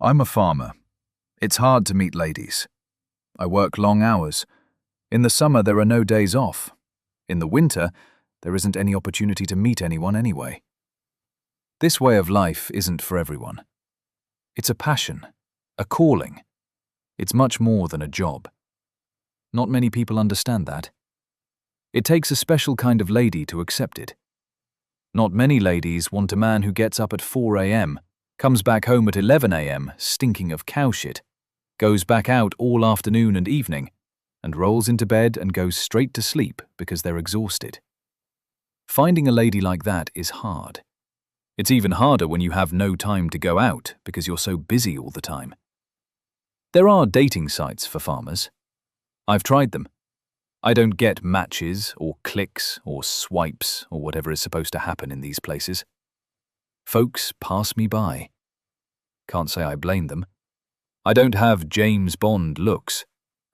I'm a farmer. It's hard to meet ladies. I work long hours. In the summer, there are no days off. In the winter, there isn't any opportunity to meet anyone anyway. This way of life isn't for everyone. It's a passion, a calling. It's much more than a job. Not many people understand that. It takes a special kind of lady to accept it. Not many ladies want a man who gets up at 4 a.m., comes back home at 11 a.m. stinking of cow shit, goes back out all afternoon and evening, and rolls into bed and goes straight to sleep because they're exhausted. Finding a lady like that is hard. It's even harder when you have no time to go out because you're so busy all the time. There are dating sites for farmers. I've tried them. I don't get matches or clicks or swipes or whatever is supposed to happen in these places. Folks pass me by. Can't say I blame them. I don't have James Bond looks,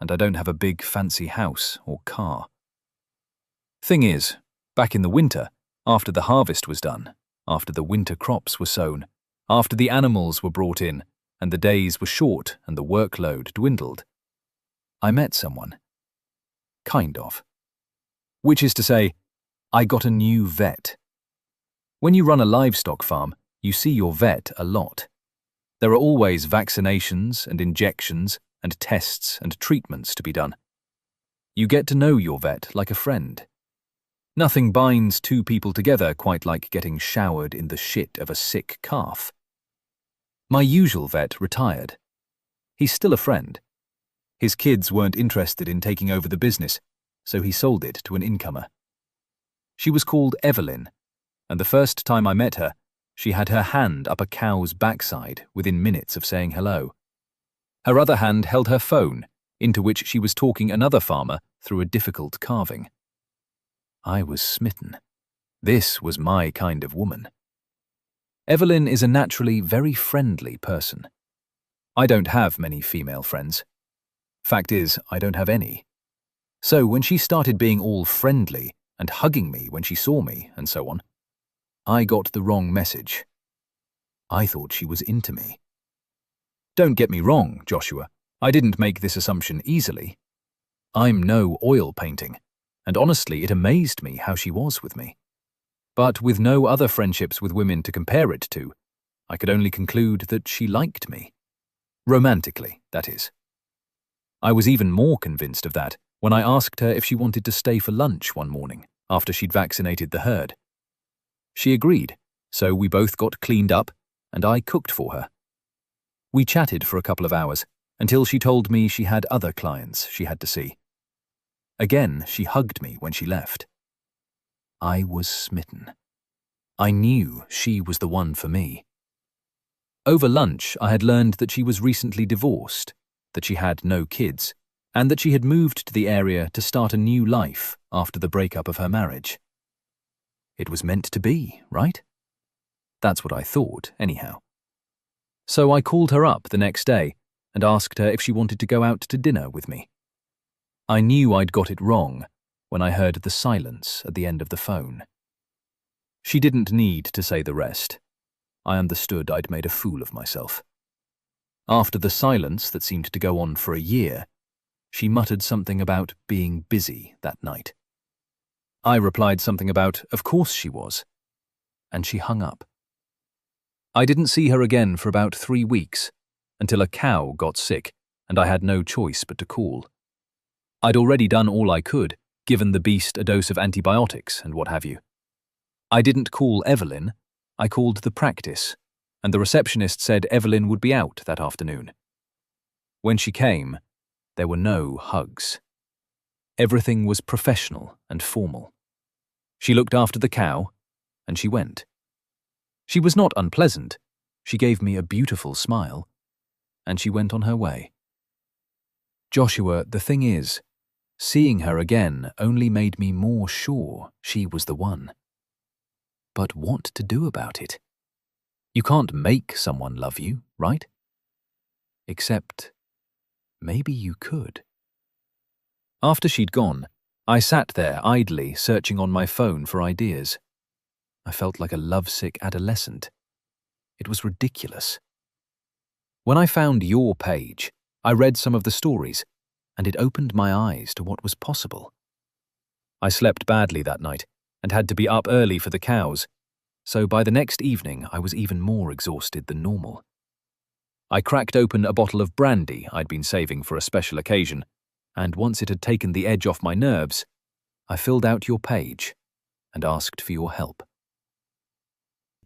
and I don't have a big fancy house or car. Thing is, back in the winter, after the harvest was done, after the winter crops were sown, after the animals were brought in, and the days were short and the workload dwindled, I met someone. Kind of. Which is to say, I got a new vet. When you run a livestock farm, you see your vet a lot. There are always vaccinations and injections and tests and treatments to be done. You get to know your vet like a friend. Nothing binds two people together quite like getting showered in the shit of a sick calf. My usual vet retired. He's still a friend. His kids weren't interested in taking over the business, so he sold it to an incomer. She was called Evelyn, and the first time I met her, she had her hand up a cow's backside within minutes of saying hello. Her other hand held her phone, into which she was talking another farmer through a difficult carving. I was smitten. This was my kind of woman. Evelyn is a naturally very friendly person. I don't have many female friends. Fact is, I don't have any. So when she started being all friendly and hugging me when she saw me and so on, I got the wrong message. I thought she was into me. Don't get me wrong, Joshua. I didn't make this assumption easily. I'm no oil painting, and honestly it amazed me how she was with me. But with no other friendships with women to compare it to, I could only conclude that she liked me. Romantically, that is. I was even more convinced of that when I asked her if she wanted to stay for lunch one morning after she'd vaccinated the herd. She agreed, so we both got cleaned up and I cooked for her. We chatted for a couple of hours until she told me she had other clients she had to see. Again, she hugged me when she left. I was smitten. I knew she was the one for me. Over lunch, I had learned that she was recently divorced, that she had no kids, and that she had moved to the area to start a new life after the breakup of her marriage. It was meant to be, right? That's what I thought, anyhow. So I called her up the next day and asked her if she wanted to go out to dinner with me. I knew I'd got it wrong when I heard the silence at the end of the phone. She didn't need to say the rest. I understood I'd made a fool of myself. After the silence that seemed to go on for a year, she muttered something about being busy that night. I replied something about, of course she was, and she hung up. I didn't see her again for about 3 weeks, until a cow got sick and I had no choice but to call. I'd already done all I could, given the beast a dose of antibiotics and what have you. I didn't call Evelyn, I called the practice, and the receptionist said Evelyn would be out that afternoon. When she came, there were no hugs. Everything was professional and formal. She looked after the cow, and she went. She was not unpleasant. She gave me a beautiful smile, and she went on her way. Joshua, the thing is, seeing her again only made me more sure she was the one. But what to do about it? You can't make someone love you, right? Except, maybe you could. After she'd gone, I sat there idly searching on my phone for ideas. I felt like a lovesick adolescent. It was ridiculous. When I found your page, I read some of the stories, and it opened my eyes to what was possible. I slept badly that night and had to be up early for the cows, so by the next evening I was even more exhausted than normal. I cracked open a bottle of brandy I'd been saving for a special occasion, and once it had taken the edge off my nerves, I filled out your page and asked for your help.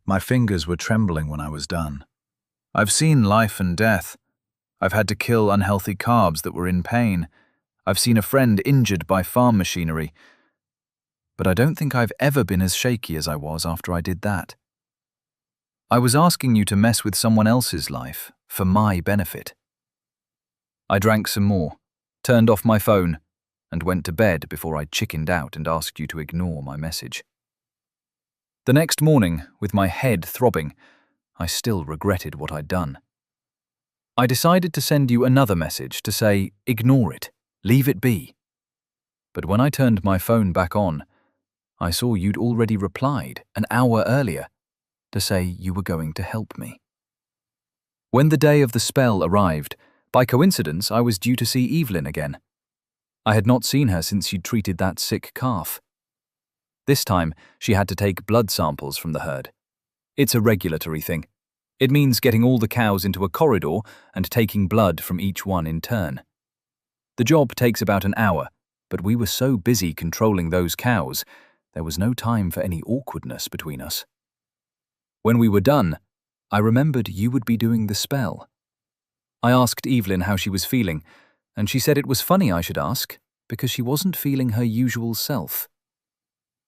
My fingers were trembling when I was done. I've seen life and death. I've had to kill unhealthy calves that were in pain. I've seen a friend injured by farm machinery. But I don't think I've ever been as shaky as I was after I did that. I was asking you to mess with someone else's life for my benefit. I drank some more, turned off my phone, and went to bed before I chickened out and asked you to ignore my message. The next morning, with my head throbbing, I still regretted what I'd done. I decided to send you another message to say, ignore it, leave it be. But when I turned my phone back on, I saw you'd already replied an hour earlier to say you were going to help me. When the day of the spell arrived, by coincidence I was due to see Evelyn again. I had not seen her since you'd treated that sick calf. This time, she had to take blood samples from the herd. It's a regulatory thing. It means getting all the cows into a corridor and taking blood from each one in turn. The job takes about an hour, but we were so busy controlling those cows, there was no time for any awkwardness between us. When we were done, I remembered you would be doing the spell. I asked Evelyn how she was feeling, and she said it was funny I should ask, because she wasn't feeling her usual self.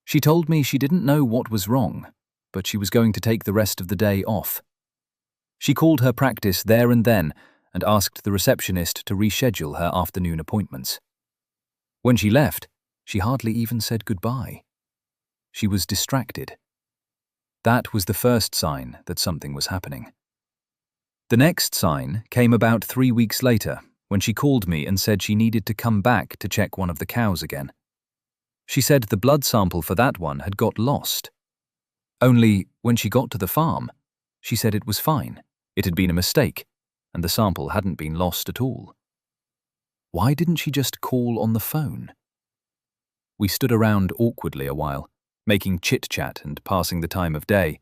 She told me she didn't know what was wrong, but she was going to take the rest of the day off. She called her practice there and then and asked the receptionist to reschedule her afternoon appointments. When she left, she hardly even said goodbye. She was distracted. That was the first sign that something was happening. The next sign came about 3 weeks later, when she called me and said she needed to come back to check one of the cows again. She said the blood sample for that one had got lost. Only, when she got to the farm, she said it was fine, it had been a mistake, and the sample hadn't been lost at all. Why didn't she just call on the phone? We stood around awkwardly a while, making chit-chat and passing the time of day.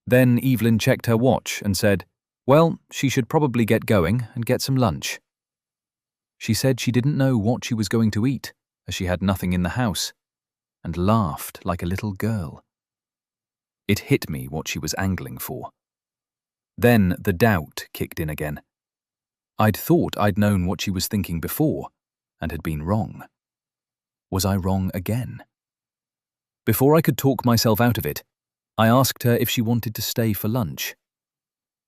Then Evelyn checked her watch and said, well, she should probably get going and get some lunch. She said she didn't know what she was going to eat, as she had nothing in the house, and laughed like a little girl. It hit me what she was angling for. Then the doubt kicked in again. I'd thought I'd known what she was thinking before, and had been wrong. Was I wrong again? Before I could talk myself out of it, I asked her if she wanted to stay for lunch.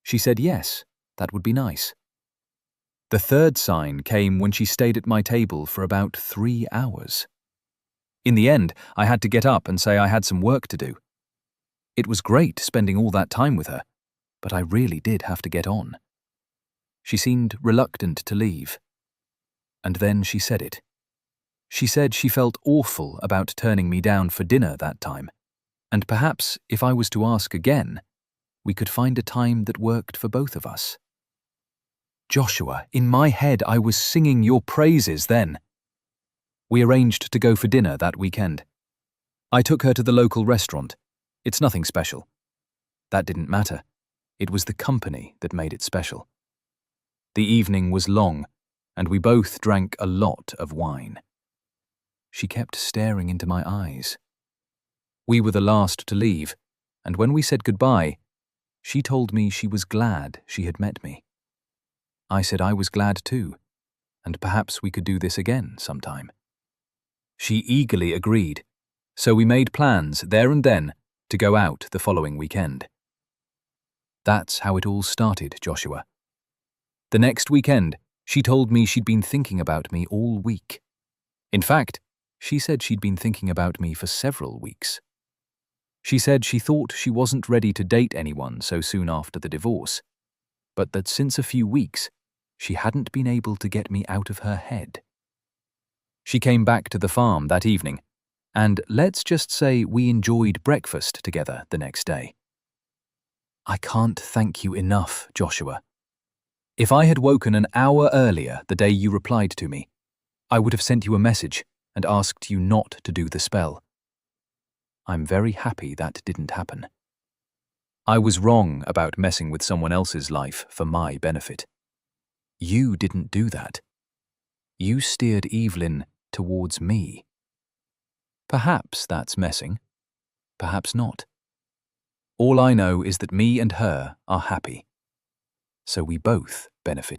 She said yes, that would be nice. The third sign came when she stayed at my table for about 3 hours. In the end, I had to get up and say I had some work to do. It was great spending all that time with her, but I really did have to get on. She seemed reluctant to leave. And then she said it. She said she felt awful about turning me down for dinner that time, and perhaps if I was to ask again, we could find a time that worked for both of us. Joshua, in my head I was singing your praises then. We arranged to go for dinner that weekend. I took her to the local restaurant. It's nothing special. That didn't matter. It was the company that made it special. The evening was long, and we both drank a lot of wine. She kept staring into my eyes. We were the last to leave, and when we said goodbye, she told me she was glad she had met me. I said I was glad too, and perhaps we could do this again sometime. She eagerly agreed, so we made plans there and then to go out the following weekend. That's how it all started, Joshua. The next weekend, she told me she'd been thinking about me all week. In fact, she said she'd been thinking about me for several weeks. She said she thought she wasn't ready to date anyone so soon after the divorce, but that since a few weeks, she hadn't been able to get me out of her head. She came back to the farm that evening, and let's just say we enjoyed breakfast together the next day. I can't thank you enough, Joshua. If I had woken an hour earlier the day you replied to me, I would have sent you a message and asked you not to do the spell. I'm very happy that didn't happen. I was wrong about messing with someone else's life for my benefit. You didn't do that. You steered Evelyn towards me. Perhaps that's messing. Perhaps not. All I know is that me and her are happy. So we both benefit.